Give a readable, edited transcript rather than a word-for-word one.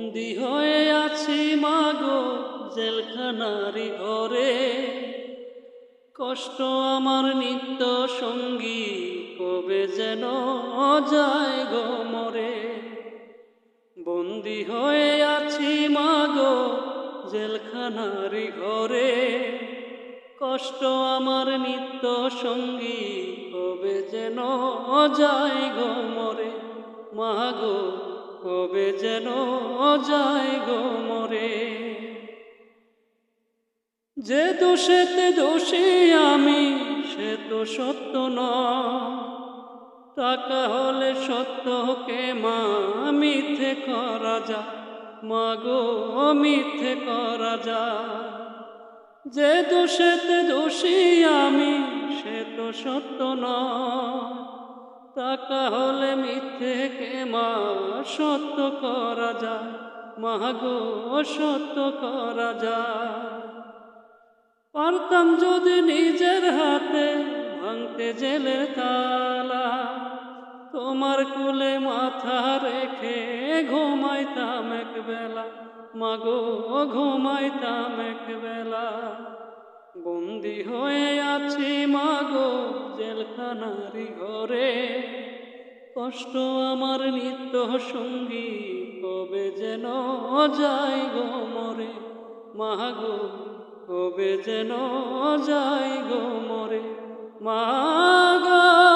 বন্দি হয়ে আছি মাগো জেলখানারি ঘরে, কষ্ট আমার নিত্য সঙ্গী কবে যেন যায় গো মরে। বন্দি হয়ে আছি মাগো জেলখানারি ঘরে, কষ্ট আমার নিত্য সঙ্গী কবে যেন যায় গো মরে। মাগো কবে যেন যায় গো মরে। যে দোষেতে দোষী আমি সে তো সত্য নয়, টাকা হলে সত্যকে মা মিথ্যে করা যায়, মাগো মিথ্যে করা যায়। যে দোষেতে দোষী আমি সে তো সত্য নয়, টাকা হলে মিথ্যেকে মা সত্য করা যায়, মাগো সত্য করা যায়। পারতাম যদি নিজের হাতে ভাঙতে জেলের তালা, তোমার কোলে মাথা রেখে ঘুমাইতাম এক বেলা, মাগো ঘুমাইতাম এক বেলা। বন্দি হয়ে আছি মাগো জেলখানারি ঘরে, কষ্ট আমার নিত্য সঙ্গী কবে যেন যায় গো মরে। মাগো কবে যেন যায় গো মরে। মাগো।